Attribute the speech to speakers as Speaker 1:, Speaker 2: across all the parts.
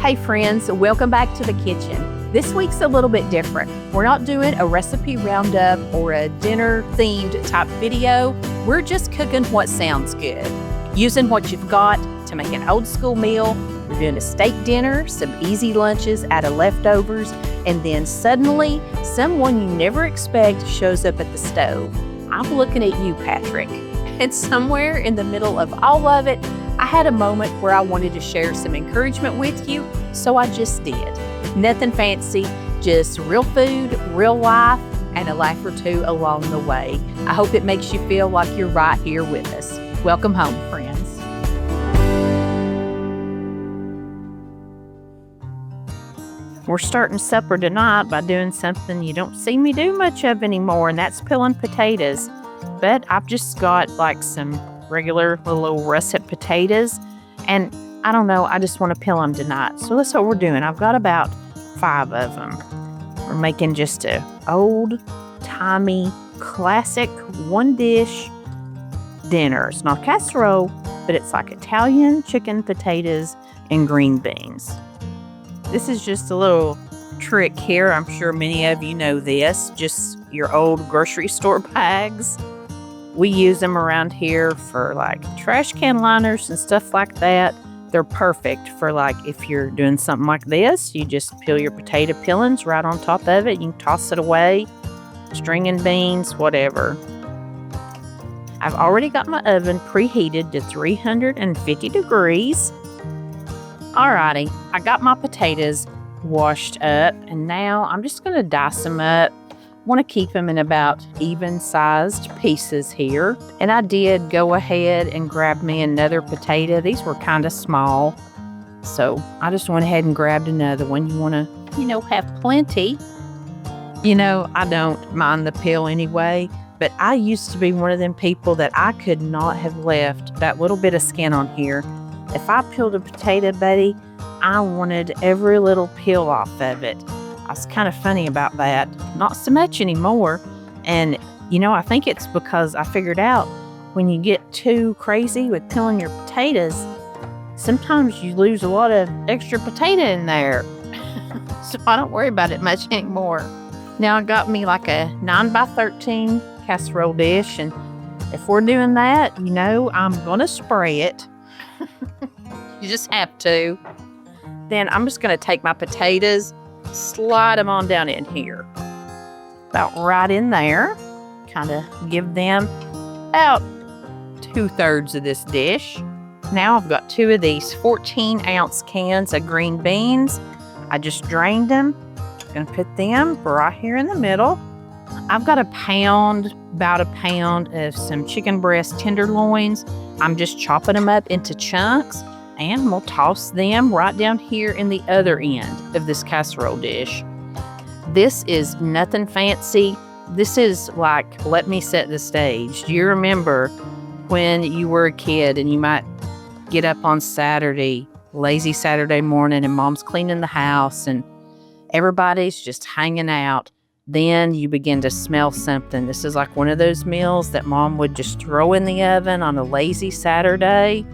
Speaker 1: Hey friends, welcome back to the kitchen. This week's a little bit different. We're not doing a recipe roundup or a dinner themed type video. We're just cooking what sounds good, using what you've got to make an old school meal. We're doing a steak dinner, some easy lunches out of leftovers, and then suddenly someone you never expect shows up at the stove. I'm looking at you, Patrick. And somewhere in the middle of all of it, I had a moment where I wanted to share some encouragement with you, so I just did. Nothing fancy, just real food, real life, and a laugh or two along the way. I hope it makes you feel like you're right here with us. Welcome home, friends. We're starting supper tonight by doing something you don't see me do much of anymore, and that's peeling potatoes. But I've just got like some regular little russet potatoes, and I don't know, I just want to peel them tonight. So that's what we're doing. I've got about 5 of them. We're making just a old-timey, classic one-dish dinner. It's not casserole, but it's like Italian chicken, potatoes, and green beans. This is just a little trick here. I'm sure many of you know this. Just your old grocery store bags. We use them around here for like trash can liners and stuff like that. They're perfect for like if you're doing something like this. You just peel your potato peelings right on top of it. You can toss it away, stringing beans, whatever. I've already got my oven preheated to 350 degrees. Alrighty, I got my potatoes washed up, and now I'm just going to dice them up. Want to keep them in about even-sized pieces here. And I did go ahead and grab me another potato. These were kind of small, so I just went ahead and grabbed another one. You want to, have plenty. I don't mind the peel anyway, but I used to be one of them people that I could not have left that little bit of skin on here. If I peeled a potato, buddy, I wanted every little peel off of it. I was kind of funny about that. Not so much anymore. And, I think it's because I figured out when you get too crazy with peeling your potatoes, sometimes you lose a lot of extra potato in there. So I don't worry about it much anymore. Now I got me like a 9x13 casserole dish. And if we're doing that, I'm going to spray it. You just have to. Then I'm just going to take my potatoes, slide them on down in here. About right in there. Kind of give them about 2/3 of this dish. Now I've got 2 of these 14-ounce cans of green beans. I just drained them. I'm going to put them right here in the middle. I've got about a pound of some chicken breast tenderloins. I'm just chopping them up into chunks, and we'll toss them right down here in the other end of this casserole dish. This is nothing fancy. This is like, let me set the stage. Do you remember when you were a kid and you might get up on Saturday, lazy Saturday morning, and mom's cleaning the house and everybody's just hanging out? Then you begin to smell something. This is like one of those meals that mom would just throw in the oven on a lazy Saturday.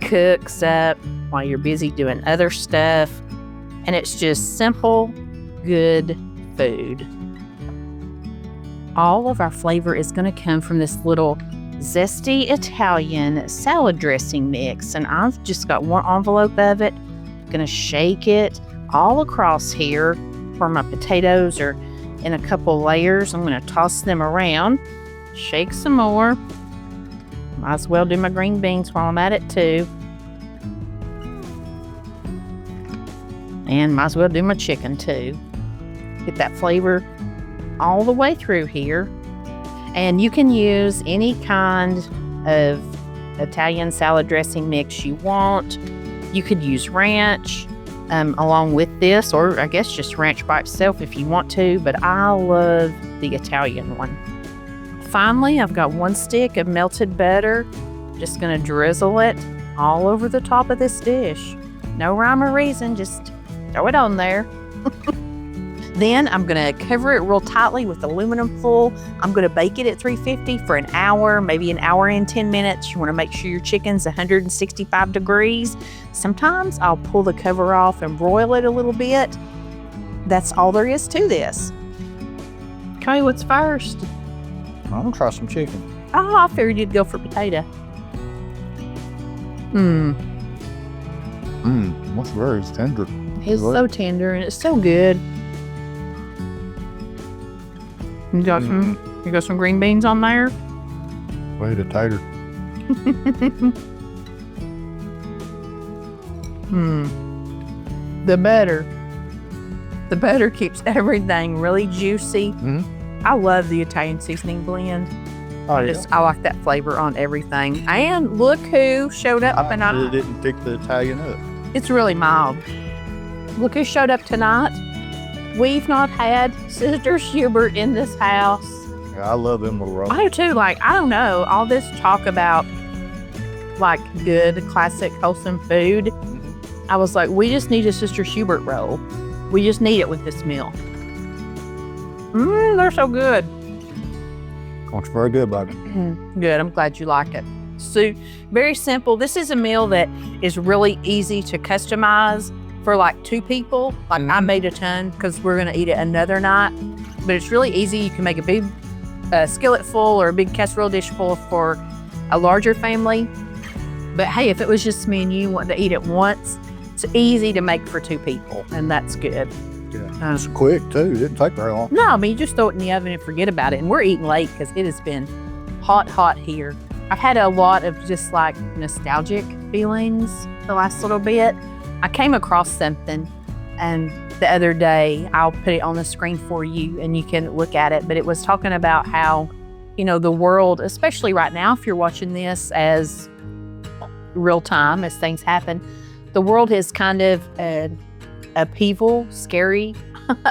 Speaker 1: Cooks up while you're busy doing other stuff, and it's just simple, good food. All of our flavor is going to come from this little zesty Italian salad dressing mix, and I've just got one envelope of it. Going to shake it all across here where my potatoes are in a couple layers. I'm going to toss them around, shake some more. Might as well do my green beans while I'm at it too. And might as well do my chicken too. Get that flavor all the way through here. And you can use any kind of Italian salad dressing mix you want. You could use ranch along with this, or I guess just ranch by itself if you want to, but I love the Italian one. Finally, I've got 1 stick of melted butter. Just going to drizzle it all over the top of this dish. No rhyme or reason, just throw it on there. Then I'm gonna cover it real tightly with aluminum foil. I'm gonna bake it at 350 for an hour, maybe an hour and 10 minutes. You wanna make sure your chicken's 165 degrees. Sometimes I'll pull the cover off and broil it a little bit. That's all there is to this. Okay, what's first?
Speaker 2: I'm gonna try some chicken.
Speaker 1: Oh, I figured you'd go for potato.
Speaker 2: That's very tender.
Speaker 1: It's so tender and it's so good. You got some green beans on there?
Speaker 2: Wait a tater.
Speaker 1: The butter keeps everything really juicy. I love the Italian seasoning blend.
Speaker 2: Oh, yeah.
Speaker 1: I like that flavor on everything. And look who showed up
Speaker 2: I
Speaker 1: tonight.
Speaker 2: didn't pick the Italian up.
Speaker 1: It's really mild. Look who showed up tonight. We've not had Sister Schubert in this house.
Speaker 2: Yeah, I love them little rolls.
Speaker 1: I do too. Like, I don't know, all this talk about like good, classic, wholesome food. I was like, we just need a Sister Schubert roll. We just need it with this meal. They're so good.
Speaker 2: It's very good, baby.
Speaker 1: Good, I'm glad you like it. So, very simple. This is a meal that is really easy to customize for like 2 people. Like I made a ton because we're gonna eat it another night. But it's really easy. You can make a big skillet full or a big casserole dish full for a larger family. But hey, if it was just me and you wanting to eat it once, it's easy to make for 2 people, and that's good.
Speaker 2: Yeah, it's quick too. It didn't take very long.
Speaker 1: No, I mean, you just throw it in the oven and forget about it. And we're eating late because it has been hot here. I've had a lot of just like nostalgic feelings the last little bit. I came across something and the other day, I'll put it on the screen for you and you can look at it. But it was talking about how, you know, the world, especially right now, if you're watching this as real time, as things happen, the world is kind of an upheaval, scary,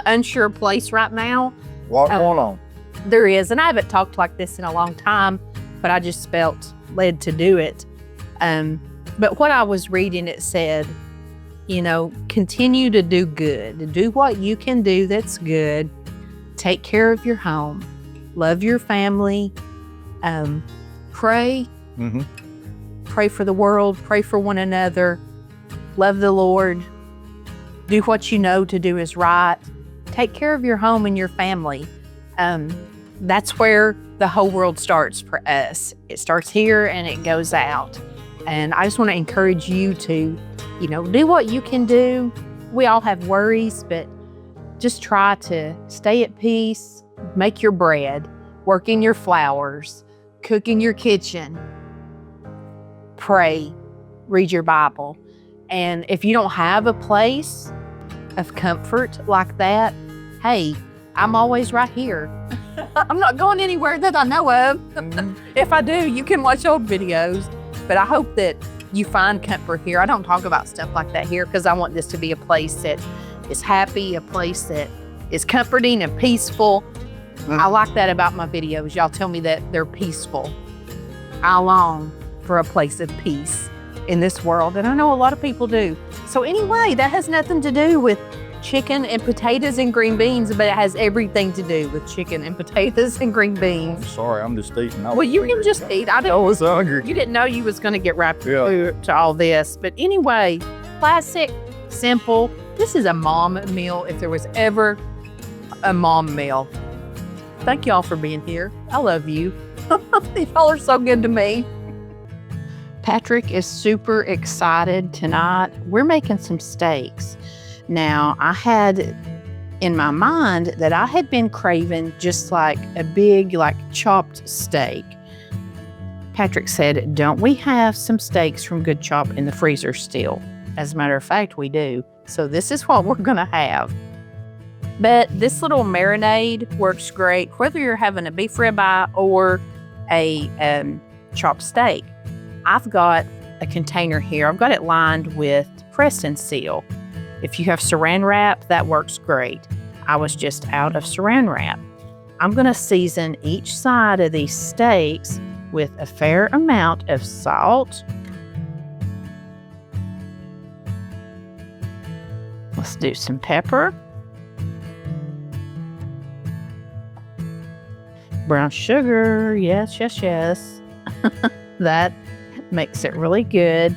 Speaker 1: unsure place right now.
Speaker 2: What's going on?
Speaker 1: There is, and I haven't talked like this in a long time, but I just felt led to do it. But what I was reading, it said, you know, continue to do good. Do what you can do that's good. Take care of your home. Love your family. Pray. Pray for the world. Pray for one another. Love the Lord. Do what you know to do is right. Take care of your home and your family. That's where the whole world starts for us. It starts here and it goes out. And I just want to encourage you to, you know, do what you can do. We all have worries, but just try to stay at peace, make your bread, work in your flowers, cook in your kitchen, pray, read your Bible. And if you don't have a place of comfort like that, hey, I'm always right here. I'm not going anywhere that I know of. If I do, you can watch old videos. But I hope that you find comfort here. I don't talk about stuff like that here because I want this to be a place that is happy, a place that is comforting and peaceful. I like that about my videos. Y'all tell me that they're peaceful. I long for a place of peace in this world, and I know a lot of people do. So anyway, that has nothing to do with chicken and potatoes and green beans, but it has everything to do with chicken and potatoes and green beans.
Speaker 2: Sorry, I'm just eating.
Speaker 1: Well, you can just eat. I
Speaker 2: was hungry.
Speaker 1: You didn't know you was going to get wrapped to all this. But anyway, classic, simple. This is a mom meal if there was ever a mom meal. Thank y'all for being here. I love you. Y'all are so good to me. Patrick is super excited tonight. We're making some steaks. Now, I had in my mind that I had been craving just like a big, like chopped steak. Patrick said, don't we have some steaks from Good Chop in the freezer still? As a matter of fact, we do. So this is what we're gonna have. But this little marinade works great, whether you're having a beef ribeye or a chopped steak. I've got a container here. I've got it lined with Press and Seal. If you have saran wrap, that works great. I was just out of saran wrap. I'm gonna season each side of these steaks with a fair amount of salt. Let's do some pepper. Brown sugar. Yes, yes, yes. That makes it really good.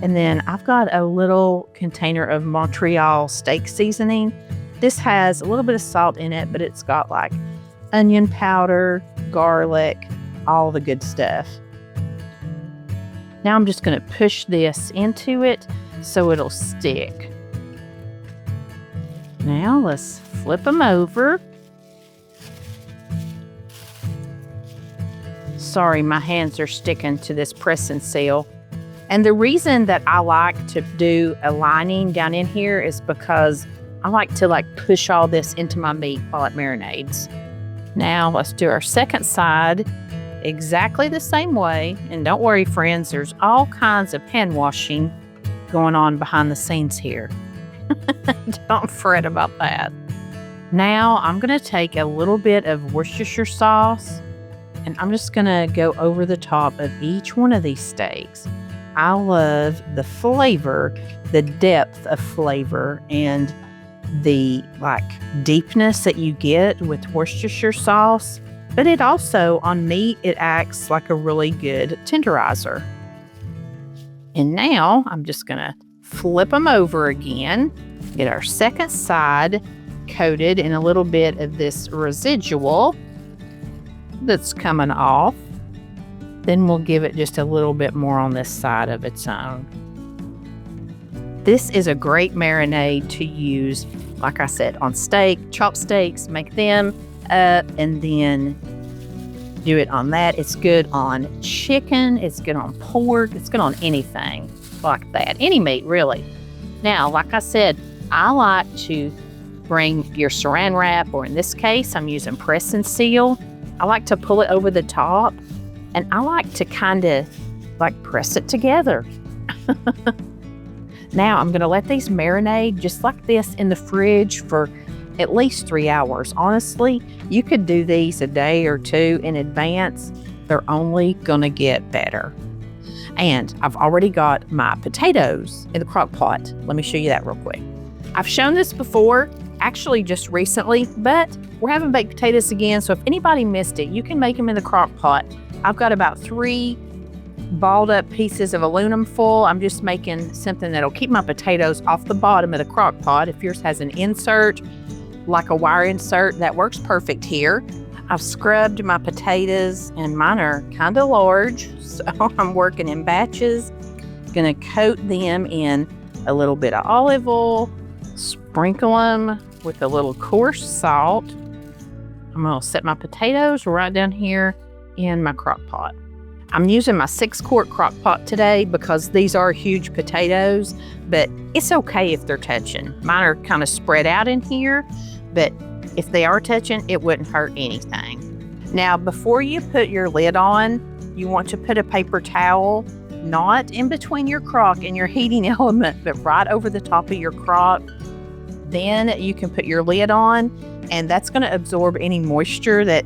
Speaker 1: And then I've got a little container of Montreal steak seasoning. This has a little bit of salt in it, but it's got like onion powder, garlic, all the good stuff. Now I'm just going to push this into it so it'll stick. Now let's flip them over. Sorry, my hands are sticking to this press and seal. And the reason that I like to do a lining down in here is because I like to push all this into my meat while it marinades. Now let's do our second side exactly the same way. And don't worry, friends, there's all kinds of pan washing going on behind the scenes here. Don't fret about that. Now I'm going to take a little bit of Worcestershire sauce and I'm just going to go over the top of each one of these steaks. I love the flavor, the depth of flavor, and the deepness that you get with Worcestershire sauce. But it also, on meat, it acts like a really good tenderizer. And now I'm just going to flip them over again, get our second side coated in a little bit of this residual that's coming off. Then we'll give it just a little bit more on this side of its own. This is a great marinade to use, like I said, on steak, chop steaks, make them up, and then do it on that. It's good on chicken, it's good on pork, it's good on anything like that, any meat really. Now, like I said, I like to bring your saran wrap, or in this case, I'm using press and seal. I like to pull it over the top, and I like to kind of press it together. Now I'm going to let these marinate just like this in the fridge for at least 3 hours. Honestly, you could do these a day or two in advance. They're only going to get better. And I've already got my potatoes in the crock pot. Let me show you that real quick. I've shown this before, actually just recently, but we're having baked potatoes again. So if anybody missed it, you can make them in the crock pot. I've got about 3 balled up pieces of aluminum foil. I'm just making something that'll keep my potatoes off the bottom of the crock pot. If yours has an insert, like a wire insert, that works perfect here. I've scrubbed my potatoes and mine are kind of large, so I'm working in batches. Gonna coat them in a little bit of olive oil, sprinkle them with a little coarse salt. I'm gonna set my potatoes right down here in my crock pot. I'm using my 6-quart crock pot today because these are huge potatoes, but it's okay if they're touching. Mine are kind of spread out in here, but if they are touching, it wouldn't hurt anything. Now, before you put your lid on, you want to put a paper towel, not in between your crock and your heating element, but right over the top of your crock. Then you can put your lid on, and that's going to absorb any moisture that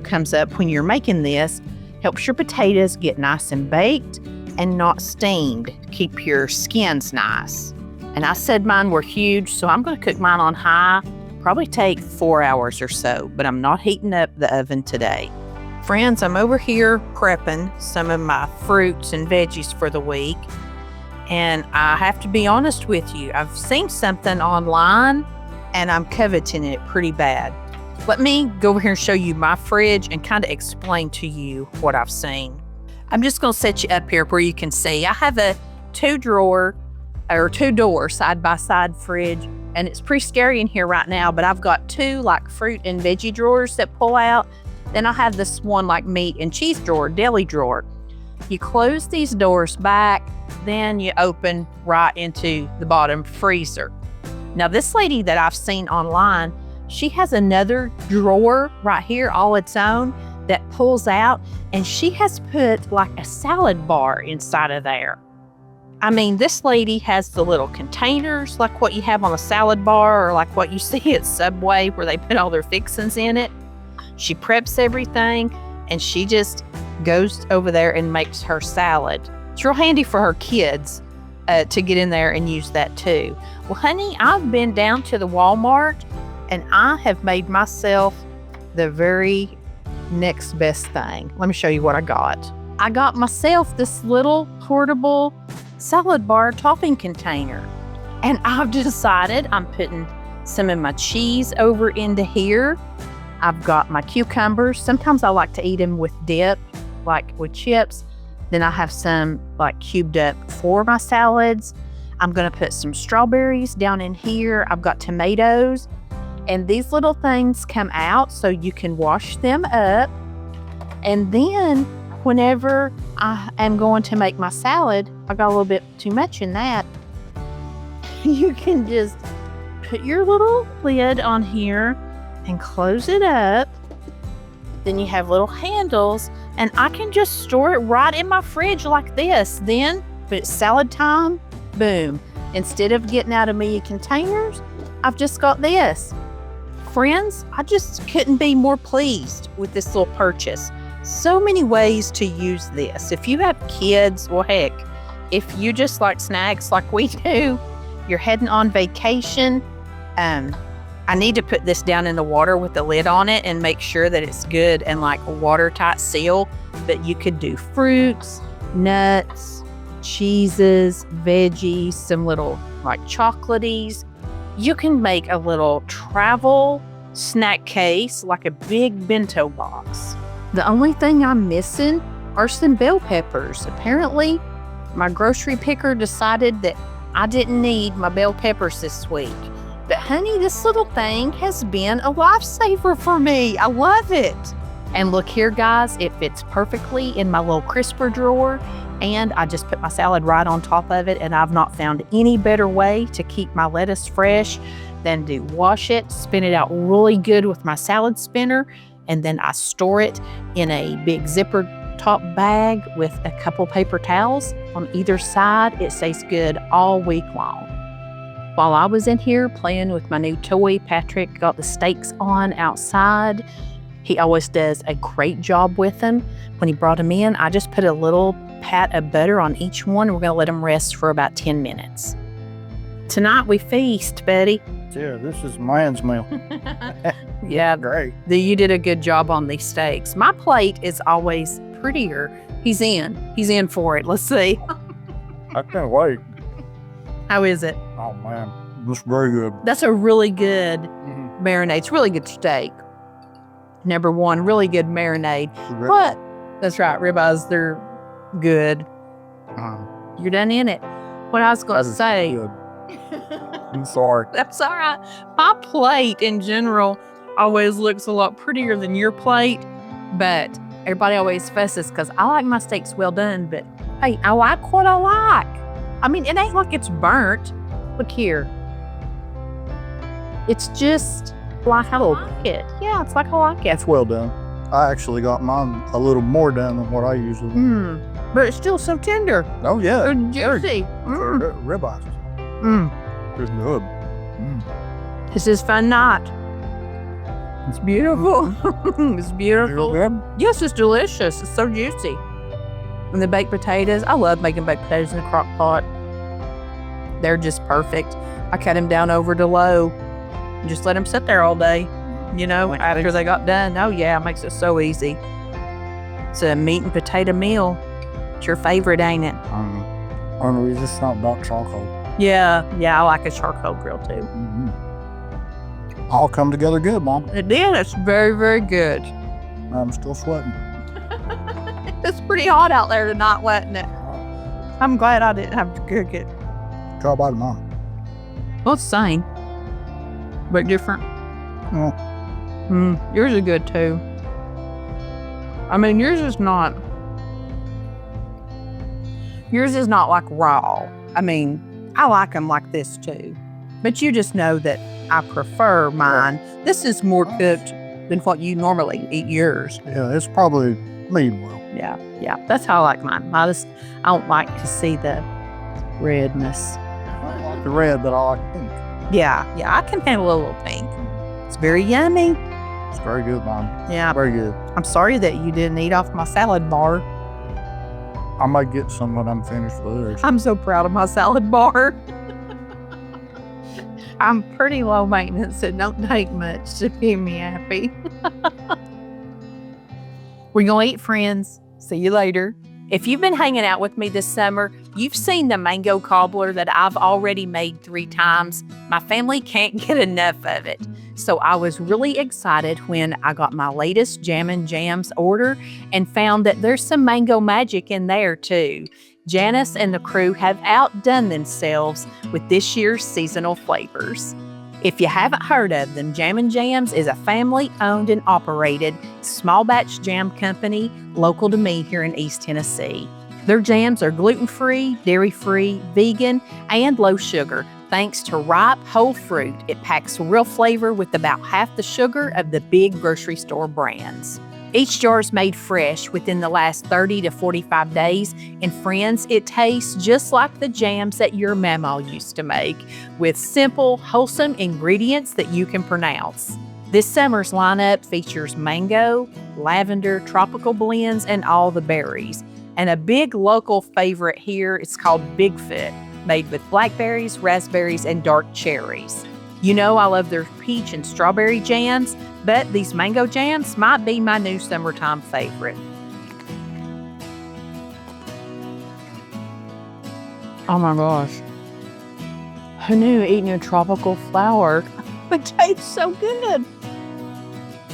Speaker 1: comes up when you're making this. Helps your potatoes get nice and baked and not steamed. Keep your skins nice. And I said mine were huge, so I'm going to cook mine on high. Probably take 4 hours or so, but I'm not heating up the oven today. Friends, I'm over here prepping some of my fruits and veggies for the week. And I have to be honest with you, I've seen something online and I'm coveting it pretty bad. Let me go over here and show you my fridge and kind of explain to you what I've seen. I'm just going to set you up here where you can see. I have a 2-door side-by-side fridge, and it's pretty scary in here right now, but I've got 2 fruit and veggie drawers that pull out. Then I have this one meat and cheese drawer, deli drawer. You close these doors back, then you open right into the bottom freezer. Now, this lady that I've seen online, she has another drawer right here, all its own, that pulls out, and she has put a salad bar inside of there. I mean, this lady has the little containers like what you have on a salad bar, or like what you see at Subway where they put all their fixings in it. She preps everything, and she just goes over there and makes her salad. It's real handy for her kids to get in there and use that too. Well, honey, I've been down to the Walmart, and I have made myself the very next best thing. Let me show you what I got. I got myself this little portable salad bar topping container. And I've decided I'm putting some of my cheese over into here. I've got my cucumbers. Sometimes I like to eat them with dip, like with chips. Then I have some like cubed up for my salads. I'm gonna put some strawberries down in here. I've got tomatoes. And these little things come out so you can wash them up. And then whenever I am going to make my salad, I got a little bit too much in that. You can just put your little lid on here and close it up. Then you have little handles, and I can just store it right in my fridge like this. Then, when it's salad time, boom. Instead of getting out a million containers, I've just got this. Friends, I just couldn't be more pleased with this little purchase. So many ways to use this. If you have kids, well, heck, if you just like snacks like we do, you're heading on vacation, I need to put this down in the water with the lid on it and make sure that it's good and like a watertight seal. But you could do fruits, nuts, cheeses, veggies, some little like chocolaties. You can make a little travel snack case, like a big bento box. The only thing I'm missing are some bell peppers. Apparently, my grocery picker decided that I didn't need my bell peppers this week. But honey, this little thing has been a lifesaver for me. I love it. And look here, guys, it fits perfectly in my little crisper drawer. And I just put my salad right on top of it. And I've not found any better way to keep my lettuce fresh than to wash it, spin it out really good with my salad spinner. And then I store it in a big zipper top bag with a couple paper towels on either side. It stays good all week long. While I was in here playing with my new toy, Patrick got the steaks on outside. He always does a great job with them. When he brought them in, I just put a little pat of butter on each one. We're going to let them rest for about 10 minutes. Tonight we feast, Betty.
Speaker 2: Yeah, this is man's meal.
Speaker 1: Yeah,
Speaker 2: Great.
Speaker 1: You did a good job on these steaks. My plate is always prettier. He's in for it. Let's see.
Speaker 2: I can't wait.
Speaker 1: How is it?
Speaker 2: Oh, man. This is very good.
Speaker 1: That's a really good marinade. It's really good steak. Number one, really good marinade. What? That's right. Ribeyes, they're good. You're done in it. What I was going to say.
Speaker 2: Good. I'm sorry.
Speaker 1: That's all right. My plate in general always looks a lot prettier than your plate, but everybody always fusses because I like my steaks well done, but hey, I like what I like. I mean, it ain't like it's burnt. Look here. It's just like I like it. Yeah, it's like I like it.
Speaker 2: It's well done. I actually got mine a little more done than what I usually do.
Speaker 1: But it's still so tender.
Speaker 2: Oh, yeah.
Speaker 1: They're juicy.
Speaker 2: Ribeyes. It's good.
Speaker 1: This is fun night. It's beautiful. It's beautiful.
Speaker 2: Good.
Speaker 1: Yes, it's delicious. It's so juicy. And the baked potatoes, I love making baked potatoes in a crock pot. They're just perfect. I cut them down over to low and just let them sit there all day, you know, after they got done. Oh, yeah, it makes it so easy. It's a meat and potato meal. It's your favorite, ain't it?
Speaker 2: Only reason it's not dark charcoal.
Speaker 1: Yeah, I like a charcoal grill too.
Speaker 2: All come together good, Mom.
Speaker 1: It did. It's very, very good.
Speaker 2: I'm still sweating.
Speaker 1: It's pretty hot out there tonight, wasn't it? I'm glad I didn't have to cook it.
Speaker 2: Try by tomorrow.
Speaker 1: Well, it's the same, but different. Yours is good too. I mean, yours is not like raw. I mean, I like them like this too. But you just know that I prefer mine. This is more cooked than what you normally eat yours.
Speaker 2: Yeah, it's probably medium well.
Speaker 1: Yeah. That's how I like mine. I don't like to see the redness.
Speaker 2: I like the red, but I like pink.
Speaker 1: Yeah, I can handle a little pink. It's very yummy.
Speaker 2: It's very good, Mom.
Speaker 1: Yeah.
Speaker 2: Very good.
Speaker 1: I'm sorry that you didn't eat off my salad bar.
Speaker 2: I might get some when I'm finished with others.
Speaker 1: I'm so proud of my salad bar. I'm pretty low maintenance. It don't take much to keep me happy. We're going to eat, friends. See you later. If you've been hanging out with me this summer, you've seen the mango cobbler that I've already made 3 times. My family can't get enough of it. So I was really excited when I got my latest Jam and Jams order and found that there's some mango magic in there too. Janice and the crew have outdone themselves with this year's seasonal flavors. If you haven't heard of them, Jam and Jams is a family-owned and operated small batch jam company local to me here in East Tennessee. Their jams are gluten-free, dairy-free, vegan, and low sugar. Thanks to ripe whole fruit, it packs real flavor with about half the sugar of the big grocery store brands. Each jar is made fresh within the last 30 to 45 days, and friends, it tastes just like the jams that your mama used to make, with simple, wholesome ingredients that you can pronounce. This summer's lineup features mango, lavender, tropical blends, and all the berries. And a big local favorite here is called Bigfoot, made with blackberries, raspberries, and dark cherries. You know I love their peach and strawberry jams, but these mango jams might be my new summertime favorite. Oh my gosh. Who knew eating a tropical flower would taste so good?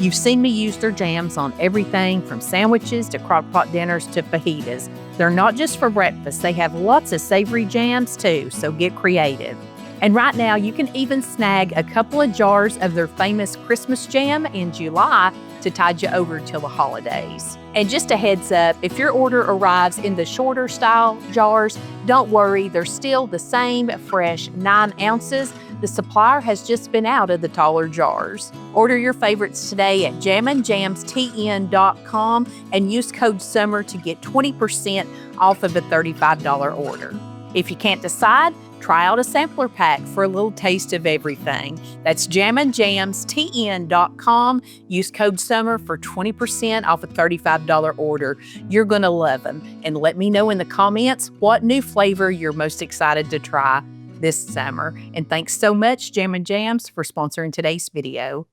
Speaker 1: You've seen me use their jams on everything from sandwiches to crockpot dinners to fajitas. They're not just for breakfast, they have lots of savory jams too, so get creative. And right now, you can even snag a couple of jars of their famous Christmas jam in July to tide you over till the holidays. And just a heads up, if your order arrives in the shorter style jars, don't worry, they're still the same fresh 9 ounces. The supplier has just been out of the taller jars. Order your favorites today at jamandjamstn.com and use code SUMMER to get 20% off of a $35 order. If you can't decide, try out a sampler pack for a little taste of everything. That's jamandjamstn.com. Use code SUMMER for 20% off a $35 order. You're going to love them. And let me know in the comments what new flavor you're most excited to try this summer. And thanks so much, Jam and Jams, for sponsoring today's video.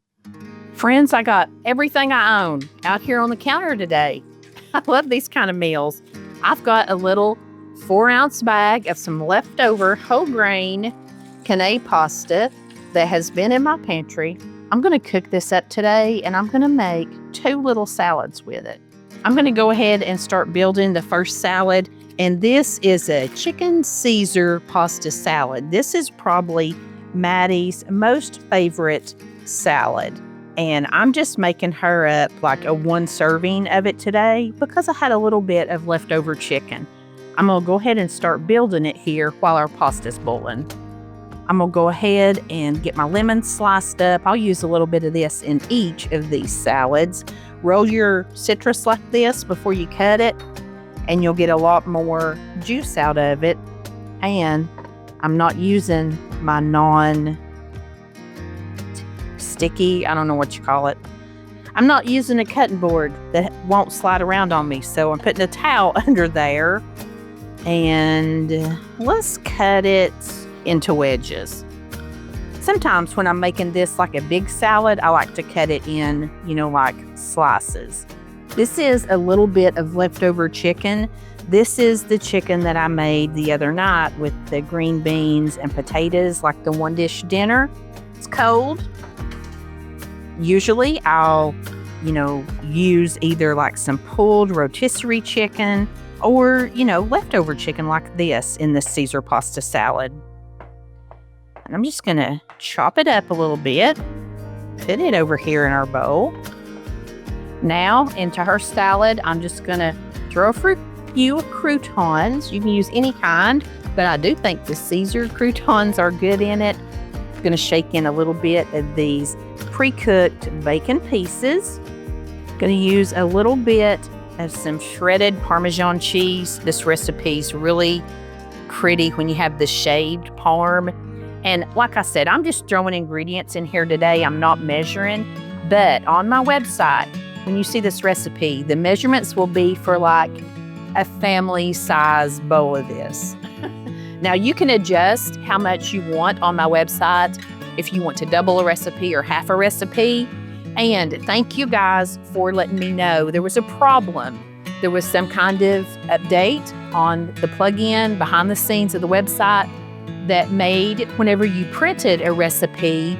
Speaker 1: Friends, I got everything I own out here on the counter today. I love these kind of meals. I've got a little 4-ounce bag of some leftover whole grain penne pasta that has been in my pantry. I'm going to cook this up today and I'm going to make 2 little salads with it. I'm going to go ahead and start building the first salad, and this is a chicken Caesar pasta salad. This is probably Maddie's most favorite salad, and I'm just making her up like a 1 serving of it today because I had a little bit of leftover chicken. I'm going to go ahead and start building it here while our pasta's boiling. I'm going to go ahead and get my lemons sliced up. I'll use a little bit of this in each of these salads. Roll your citrus like this before you cut it, and you'll get a lot more juice out of it. And I'm not using my non-sticky, I don't know what you call it. I'm not using a cutting board that won't slide around on me, so I'm putting a towel under there. And let's cut it into wedges. Sometimes when I'm making this like a big salad, I like to cut it in, like slices. This is a little bit of leftover chicken. This is the chicken that I made the other night with the green beans and potatoes, like the 1-dish dinner. It's cold. Usually I'll, use either like some pulled rotisserie chicken or, leftover chicken like this in the Caesar pasta salad. And I'm just going to chop it up a little bit, put it over here in our bowl. Now, into her salad, I'm just going to throw a few croutons. You can use any kind, but I do think the Caesar croutons are good in it. I'm going to shake in a little bit of these pre-cooked bacon pieces. Going to use a little bit of some shredded Parmesan cheese. This recipe's really pretty when you have the shaved parm. And like I said, I'm just throwing ingredients in here today. I'm not measuring, but on my website, when you see this recipe, the measurements will be for like a family size bowl of this. Now you can adjust how much you want on my website, if you want to double a recipe or half a recipe. And thank you guys for letting me know there was a problem. There was some kind of update on the plugin behind the scenes of the website that made whenever you printed a recipe,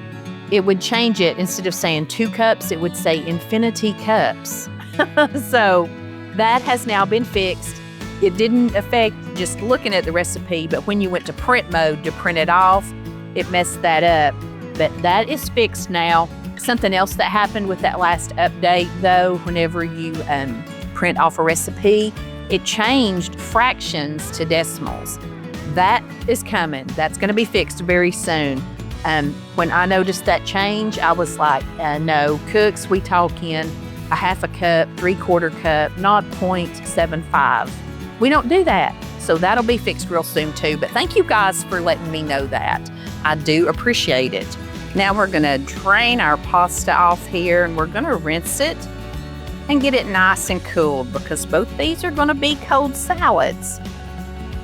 Speaker 1: it would change it. Instead of saying 2 cups, it would say infinity cups. So that has now been fixed. It didn't affect just looking at the recipe, but when you went to print mode to print it off, it messed that up. But that is fixed now. Something else that happened with that last update, though, whenever you print off a recipe, it changed fractions to decimals. That is coming. That's going to be fixed very soon. When I noticed that change, I was like, no, cooks, we talking a half a cup, 3/4 cup, not 0.75. We don't do that. So that'll be fixed real soon too. But thank you guys for letting me know that. I do appreciate it. Now we're gonna drain our pasta off here and we're gonna rinse it and get it nice and cooled because both these are gonna be cold salads.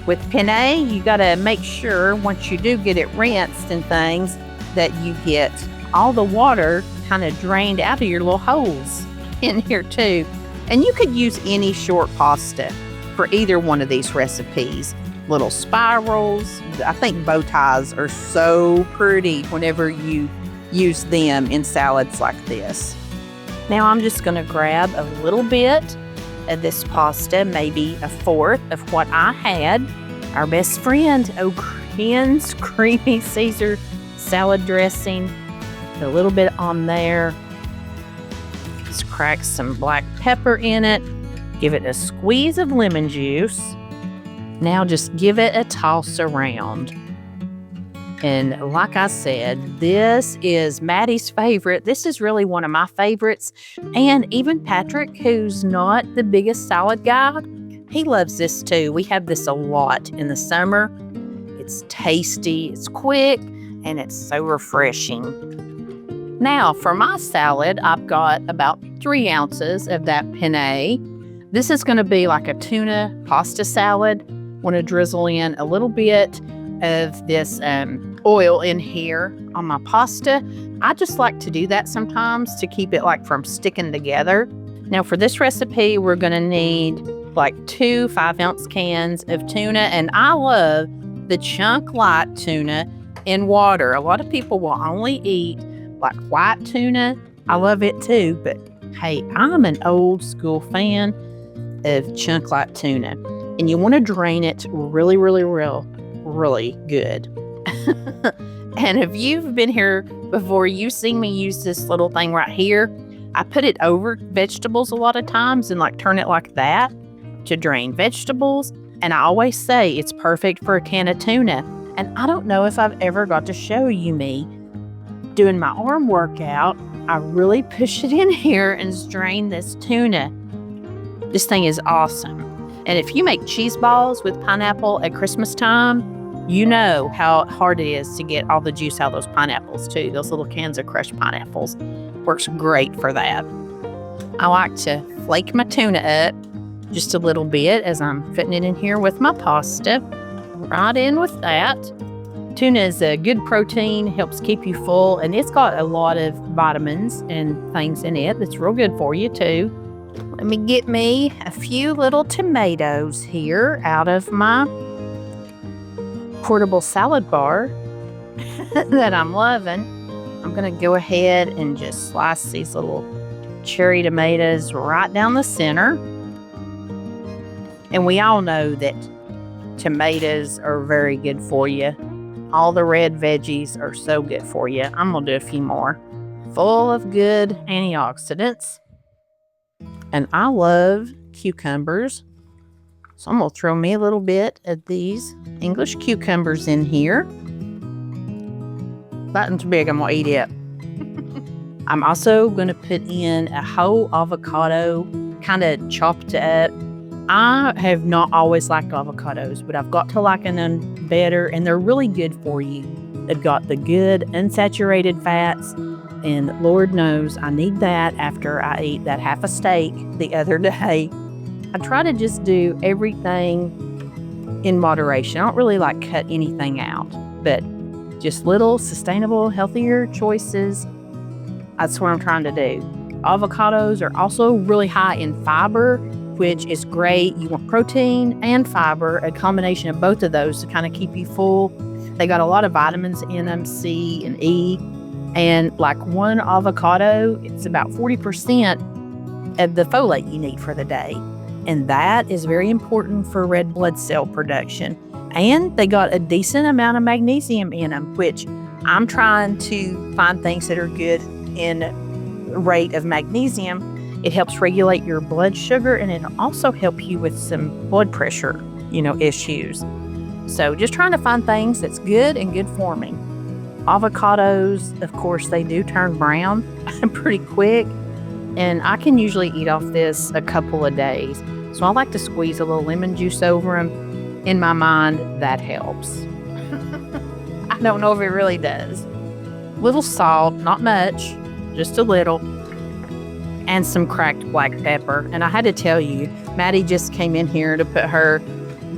Speaker 1: With penne, you gotta make sure once you do get it rinsed and things that you get all the water kind of drained out of your little holes in here too. And you could use any short pasta for either one of these recipes. Little spirals. I think bow ties are so pretty whenever you use them in salads like this. Now I'm just gonna grab a little bit of this pasta, maybe 1/4 of what I had. Our best friend, O'Brien's creamy Caesar salad dressing. A little bit on there. Just crack some black pepper in it. Give it a squeeze of lemon juice. Now just give it a toss around. And like I said, this is Maddie's favorite. This is really one of my favorites. And even Patrick, who's not the biggest salad guy, he loves this too. We have this a lot in the summer. It's tasty, it's quick, and it's so refreshing. Now for my salad, I've got about 3 ounces of that penne. This is going to be like a tuna pasta salad. Want to drizzle in a little bit of this oil in here on my pasta. I just like to do that sometimes to keep it like from sticking together. Now for this recipe, we're going to need like 2 5-ounce cans of tuna, and I love the chunk light tuna in water. A lot of people will only eat like white tuna. I love it too, but hey, I'm an old school fan of chunk light tuna. And you want to drain it really good. And if you've been here before, you've seen me use this little thing right here. I put it over vegetables a lot of times and like turn it like that to drain vegetables. And I always say it's perfect for a can of tuna. And I don't know if I've ever got to show you me doing my arm workout. I really push it in here and drain this tuna. This thing is awesome. And if you make cheese balls with pineapple at Christmas time, you know how hard it is to get all the juice out of those pineapples too. Those little cans of crushed pineapples. Works great for that. I like to flake my tuna up just a little bit as I'm fitting it in here with my pasta. Right in with that. Tuna is a good protein, helps keep you full, and it's got a lot of vitamins and things in it that's real good for you too. Let me get me a few little tomatoes here out of my portable salad bar that I'm loving. I'm going to go ahead and just slice these little cherry tomatoes right down the center. And we all know that tomatoes are very good for you. All the red veggies are so good for you. I'm going to do a few more. Full of good antioxidants. And I love cucumbers. So I'm going to throw me a little bit of these English cucumbers in here. That one's big, I'm going to eat it. I'm also going to put in a whole avocado, kind of chopped up. I have not always liked avocados, but I've got to like them better, and they're really good for you. They've got the good unsaturated fats, and Lord knows I need that after I ate that half a steak the other day. I try to just do everything in moderation. I don't really like cut anything out, but Just little, sustainable, healthier choices. That's what I'm trying to do. Avocados are also really high in fiber, which is great. You want protein and fiber, a combination of both of those to kind of keep you full. They got a lot of vitamins in them, C and E. And like one avocado, it's about 40% of the folate you need for the day. And that is very important for red blood cell production. And they got a decent amount of magnesium in them, which I'm trying to find things that are good in rate of magnesium. It helps regulate your blood sugar, and it'll also help you with some blood pressure, issues. So just trying to find things that's good and good for me. Avocados, of course, they do turn brown pretty quick, and I can usually eat off this a couple of days. So I like to squeeze a little lemon juice over them. In my mind, that helps. I don't know if it really does. Little salt, not much, just a little, and some cracked black pepper. And I had to tell you, Maddie just came in here to put her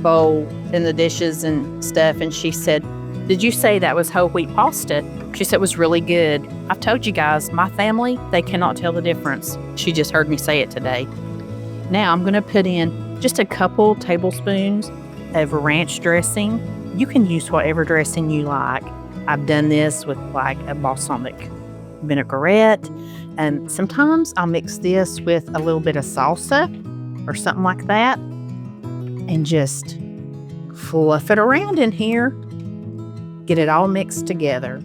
Speaker 1: bowl in the dishes and stuff, and she said, "Did you say that was whole wheat pasta?" She said it was really good. I've told you guys, my family, they cannot tell the difference. She just heard me say it today. Now I'm going to put in just a couple tablespoons of ranch dressing. You can use whatever dressing you like. I've done this with like a balsamic vinaigrette, and sometimes I'll mix this with a little bit of salsa or something like that and just fluff it around in here. Get it all mixed together.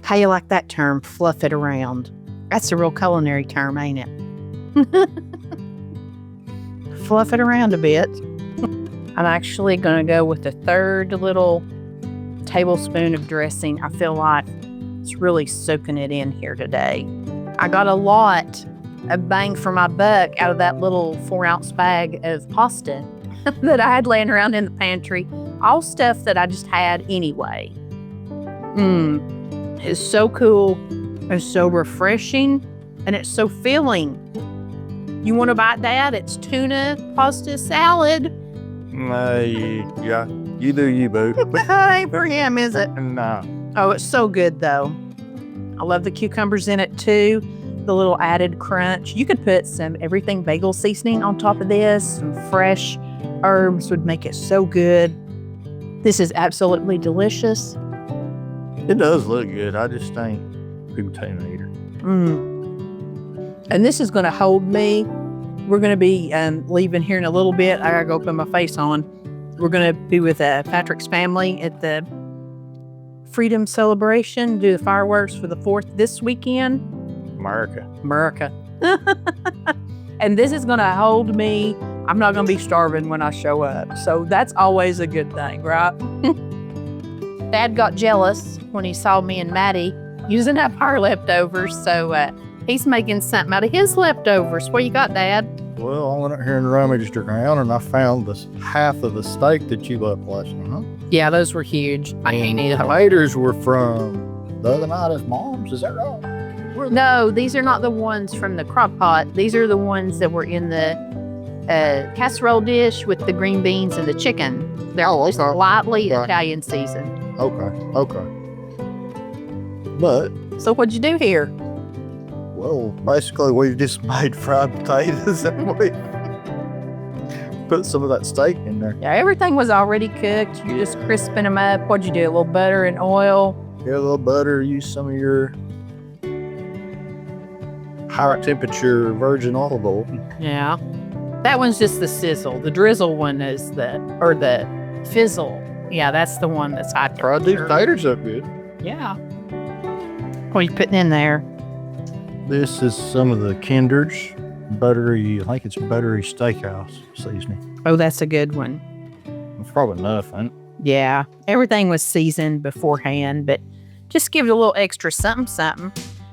Speaker 1: How you like that term, fluff it around? That's a real culinary term, ain't it? Fluff it around a bit. I'm actually going to go with a third little tablespoon of dressing. I feel like it's really soaking it in here today. I got a lot of bang for my buck out of that little 4-ounce bag of pasta that I had laying around in the pantry. All stuff that I just had anyway. It's so cool. It's so refreshing. And it's so filling. You want to bite that? It's tuna pasta salad.
Speaker 2: Yeah, you do you, boo.
Speaker 1: Ain't for him, is it?
Speaker 2: No.
Speaker 1: Oh, it's so good, though. I love the cucumbers in it, too. The little added crunch. You could put some everything bagel seasoning on top of this. Some fresh herbs would make it so good. This is absolutely delicious.
Speaker 2: It does look good. I just ain't a big potato eater.
Speaker 1: And this is going to hold me. We're going to be leaving here in a little bit. I got to go put my face on. We're going to be with Patrick's family at the Freedom Celebration, do the fireworks for the 4th this weekend. America. And this is going to hold me. I'm not going to be starving when I show up. So that's always a good thing, right? Dad got jealous when he saw me and Maddie using up our leftovers. So he's making something out of his leftovers. What you got, Dad?
Speaker 2: Well, I went up here and rummaged around, and I found this half of the steak that you left last night.
Speaker 1: Yeah, those were huge. I can't eat
Speaker 2: The
Speaker 1: them.
Speaker 2: tomatoes were from the other night at Mom's. Is that right?
Speaker 1: No, these are not the ones from the Crockpot. These are the ones that were in the casserole dish with the green beans and the chicken. They're lightly Italian seasoned.
Speaker 2: Okay. But,
Speaker 1: So what'd you do here?
Speaker 2: well, basically we just made fried potatoes and we put some of that steak in there.
Speaker 1: Yeah, everything was already cooked. You're just crisping them up. What'd you do? A little butter and oil?
Speaker 2: Yeah, a little butter, use some of your higher temperature virgin olive oil.
Speaker 1: Yeah. That one's just the sizzle. The drizzle one is the fizzle. Yeah, that's the one that's hot.
Speaker 2: Fried these taters up good.
Speaker 1: Yeah. What are you putting in there?
Speaker 2: This is some of the Kinder's buttery, I think it's buttery steakhouse seasoning.
Speaker 1: Oh, that's a good one.
Speaker 2: It's probably nothing.
Speaker 1: Yeah. Everything was seasoned beforehand, but just give it a little extra something.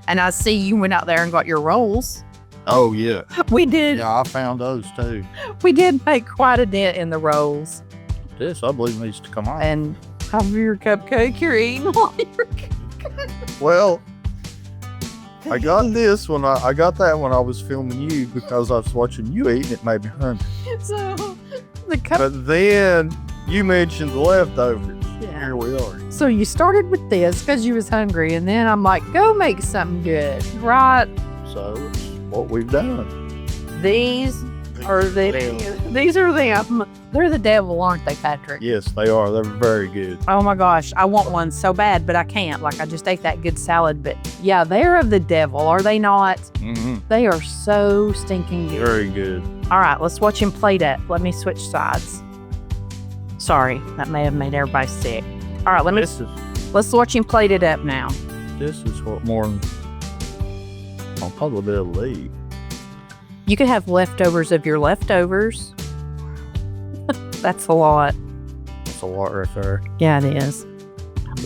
Speaker 1: And I see you went out there and got your rolls.
Speaker 2: Oh, yeah.
Speaker 1: We did.
Speaker 2: Yeah, I found those too.
Speaker 1: We did make quite a dent in the rolls.
Speaker 2: This, I believe, needs to come on.
Speaker 1: And have your cupcake you're eating while you're
Speaker 2: Well, I got this when I got that when I was filming you because I was watching you eat and it made me hungry.
Speaker 1: So the cup.
Speaker 2: But then you mentioned the leftovers. Here we are.
Speaker 3: So you started with this because you was hungry, and then I'm like, go make something good.
Speaker 1: Right.
Speaker 2: So it's what we've done.
Speaker 3: These are these are them. They're the devil, aren't they, Patrick?
Speaker 2: Yes, they are. They're very good.
Speaker 1: Oh my gosh, I want one so bad, but I can't. Like, I just ate that good salad, but
Speaker 3: Yeah, they're of the devil, are they not?
Speaker 2: Mm-hmm.
Speaker 3: They are so stinking good.
Speaker 2: Very good.
Speaker 1: all right, let's watch him plate up. Let me switch sides. Sorry, that may have made everybody sick. All right, let's watch him plate it up now.
Speaker 2: This is what more than I'll probably be able to eat.
Speaker 1: You could have leftovers of your leftovers. That's a lot.
Speaker 2: That's a lot right there.
Speaker 1: Yeah, it is.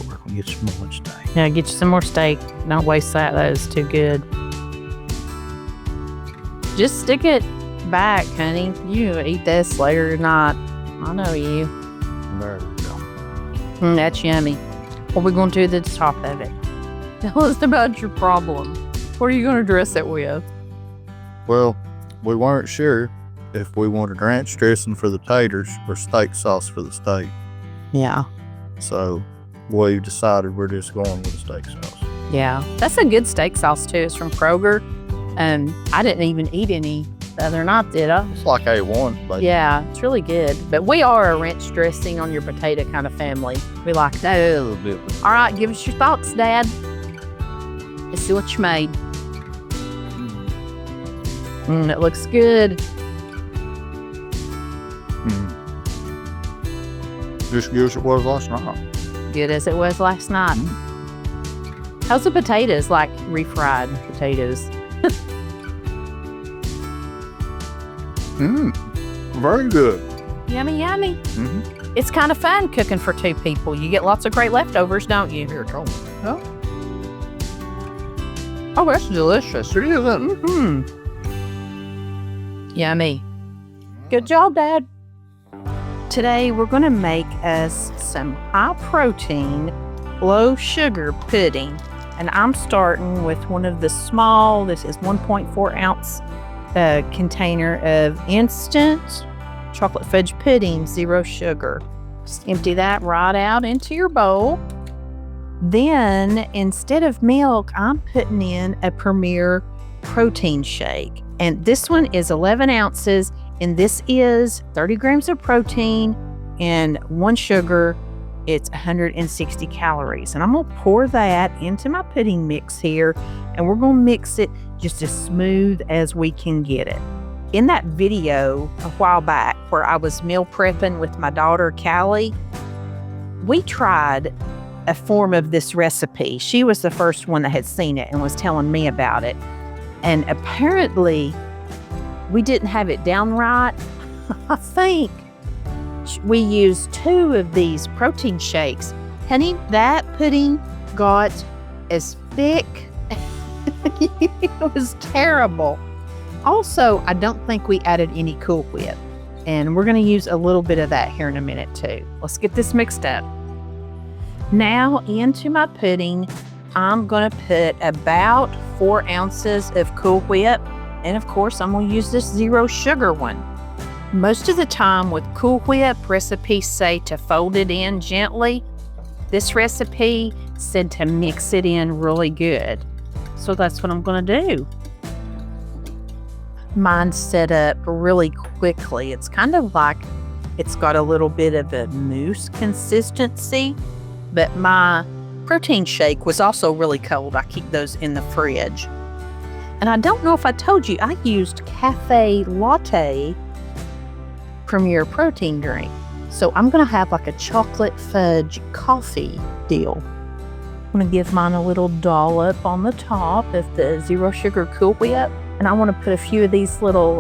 Speaker 2: We're gonna get some more steak.
Speaker 1: Yeah, get you some more steak. Don't waste that. That is too good. Just stick it back, honey. You eat this later or not. I know you.
Speaker 2: There we go.
Speaker 1: That's yummy. What are we going to do to the top of it?
Speaker 3: Tell us about your problem. What are you going to dress it with?
Speaker 2: Well, we weren't sure if we wanted ranch dressing for the taters or steak sauce for the steak.
Speaker 1: Yeah.
Speaker 2: So we decided we're just going with the steak sauce.
Speaker 1: Yeah. That's a good steak sauce, too. It's from Kroger. I didn't even eat any the other night, did I?
Speaker 2: It's like A1. Like,
Speaker 1: Yeah, it's really good. But we are a ranch dressing on your potato kind of family. We like that.
Speaker 2: a little bit.
Speaker 1: All right, give us your thoughts, Dad. Let's see what you made. It looks good.
Speaker 2: Just good as it was last night.
Speaker 1: Good as it was last night. How's the potatoes, like refried potatoes?
Speaker 2: Very good.
Speaker 1: Yummy, yummy.
Speaker 2: Mm-hmm.
Speaker 1: It's kind of fun cooking for two people. You get lots of great leftovers, don't you?
Speaker 2: Here, try one.
Speaker 3: Oh, that's delicious.
Speaker 2: It isn't.
Speaker 1: Yummy. Good job, Dad. Today, we're going to make us some high-protein, low-sugar pudding. And I'm starting with one of the small, this is 1.4 ounce container of instant chocolate fudge pudding, 0 sugar. Just empty that right out into your bowl. Then, instead of milk, I'm putting in a Premier protein shake. And this one is 11 ounces, and this is 30 grams of protein and 1 sugar. It's 160 calories. And I'm going to pour that into my pudding mix here, and we're going to mix it just as smooth as we can get it. In that video a while back where I was meal prepping with my daughter, Callie, we tried a form of this recipe. She was the first one that had seen it and was telling me about it. And apparently, we didn't have it down right. I think we used 2 of these protein shakes. Honey, that pudding got as thick. It was terrible. Also, I don't think we added any Cool Whip. And we're going to use a little bit of that here in a minute too. Let's get this mixed up. Now into my pudding, I'm going to put about 4 ounces of Cool Whip. And of course, I'm going to use this 0 sugar one. Most of the time with Cool Whip, recipes say to fold it in gently. This recipe said to mix it in really good. So that's what I'm going to do. Mine's set up really quickly. It's kind of like it's got a little bit of a mousse consistency, but my protein shake was also really cold. I keep those in the fridge. And I don't know if I told you, I used Cafe Latte Premier protein drink. So I'm going to have like a chocolate fudge coffee deal. I'm going to give mine a little dollop on the top of the 0 sugar Cool Whip. And I want to put a few of these little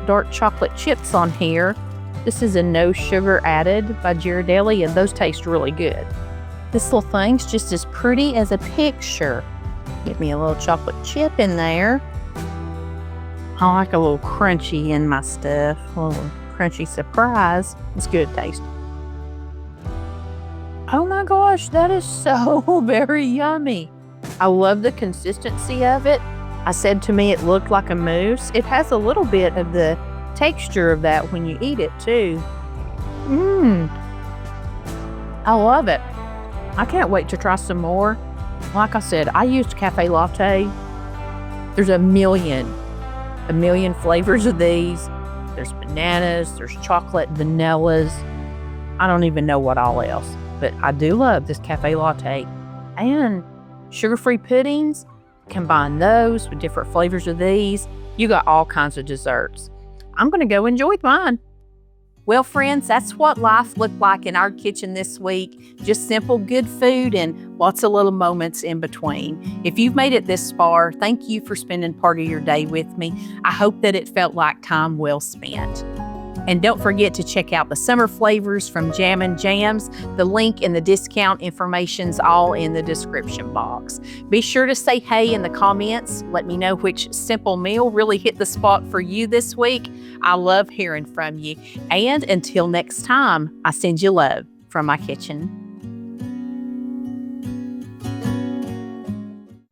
Speaker 1: dark chocolate chips on here. This is a no sugar added by Ghirardelli, and those taste really good. This little thing's just as pretty as a picture. Get me a little chocolate chip in there. I like a little crunchy in my stuff. A little crunchy surprise. It's good taste. Oh my gosh, that is so very yummy. I love the consistency of it. I said to me it looked like a mousse. It has a little bit of the texture of that when you eat it too. I love it. I can't wait to try some more. Like I said, I used cafe latte. There's a million flavors of these. There's bananas, there's chocolate, vanillas. I don't even know what all else, but I do love this cafe latte. And sugar-free puddings, combine those with different flavors of these. You got all kinds of desserts. I'm gonna go enjoy mine. Well, friends, that's what life looked like in our kitchen this week. Just simple, good food and lots of little moments in between. If you've made it this far, thank you for spending part of your day with me. I hope that it felt like time well spent. And don't forget to check out the summer flavors from Jammin' Jams. The link and the discount information's all in the description box. Be sure to say hey in the comments. Let me know which simple meal really hit the spot for you this week. I love hearing from you. And until next time, I send you love from my kitchen.